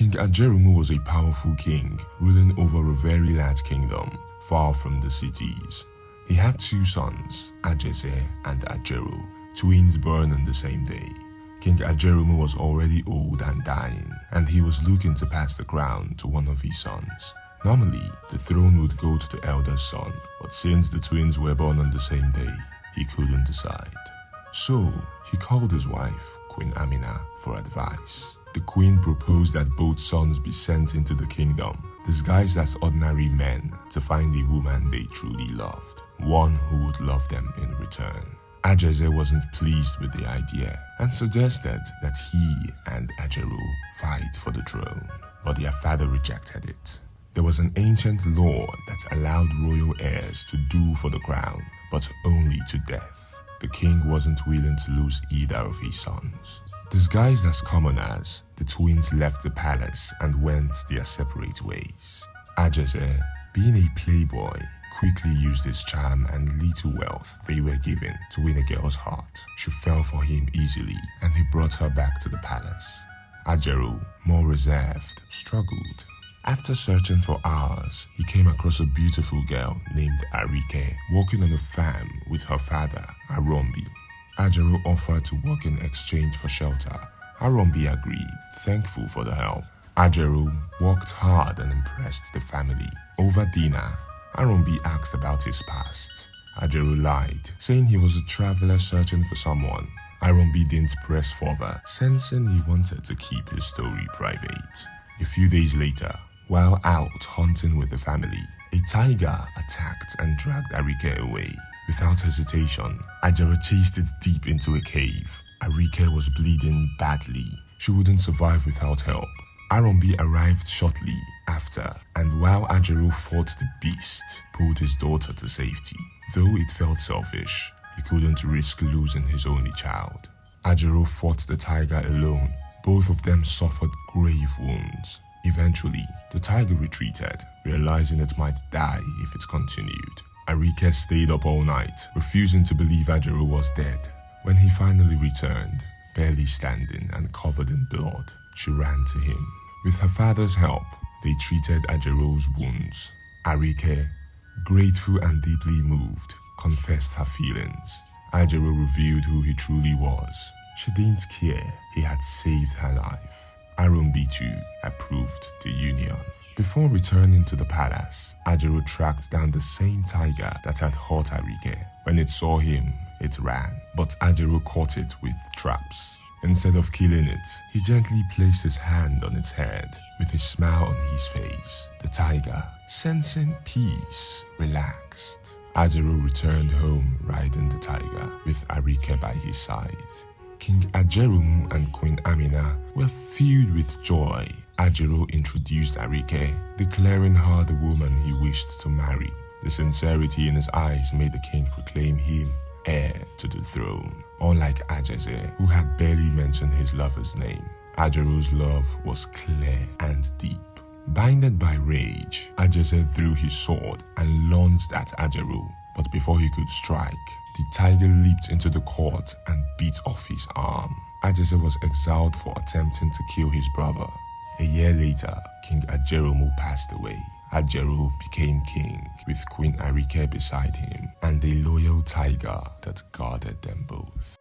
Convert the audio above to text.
King Ajerumu was a powerful king ruling over a very large kingdom far from the cities. He had two sons, Ajeze and Ajeru, twins born on the same day. King Ajerumu was already old and dying, and he was looking to pass the crown to one of his sons. Normally, the throne would go to the eldest son, but since the twins were born on the same day, he couldn't decide. So, he called his wife, Queen Amina, for advice. The queen proposed that both sons be sent into the kingdom, disguised as ordinary men, to find a woman they truly loved, one who would love them in return. Ajeze wasn't pleased with the idea and suggested that he and Ajeru fight for the throne, but their father rejected it. There was an ancient law that allowed royal heirs to do for the crown, but only to death. The king wasn't willing to lose either of his sons. Disguised as commoners, the twins left the palace and went their separate ways. Ajeze, being a playboy, quickly used his charm and little wealth they were given to win a girl's heart. She fell for him easily and he brought her back to the palace. Ajeru, more reserved, struggled. After searching for hours, he came across a beautiful girl named Arike working on a farm with her father, Arombi. Ajeru offered to work in exchange for shelter. Arombi agreed, thankful for the help. Ajeru worked hard and impressed the family. Over dinner, Arombi asked about his past. Ajeru lied, saying he was a traveler searching for someone. Arombi didn't press further, sensing he wanted to keep his story private. A few days later, while out hunting with the family, a tiger attacked and dragged Arike away. Without hesitation, Ajeru chased it deep into a cave. Arike was bleeding badly. She wouldn't survive without help. Arombi arrived shortly after, and while Ajeru fought the beast, pulled his daughter to safety. Though it felt selfish, he couldn't risk losing his only child. Ajeru fought the tiger alone. Both of them suffered grave wounds. Eventually, the tiger retreated, realizing it might die if it continued. Arike stayed up all night, refusing to believe Ajeru was dead. When he finally returned, barely standing and covered in blood, she ran to him. With her father's help, they treated Ajeru's wounds. Arike, grateful and deeply moved, confessed her feelings. Ajeru revealed who he truly was. She didn't care, he had saved her life. Arombi too approved the union. Before returning to the palace, Ajeru tracked down the same tiger that had hurt Arike. When it saw him, it ran, but Ajeru caught it with traps. Instead of killing it, he gently placed his hand on its head. With a smile on his face, the tiger, sensing peace, relaxed. Ajeru returned home riding the tiger with Arike by his side. King Ajerumu and Queen Amina were filled with joy. Ajeru introduced Arike, declaring her the woman he wished to marry. The sincerity in his eyes made the king proclaim him heir to the throne. Unlike Ajeze, who had barely mentioned his lover's name, Ajeru's love was clear and deep. Blinded by rage, Ajeze threw his sword and lunged at Ajeru, but before he could strike, the tiger leaped into the court and bit off his arm. Ajeze was exiled for attempting to kill his brother. A year later, King Ajerumu passed away. Ajeru became king with Queen Arike beside him and a loyal tiger that guarded them both.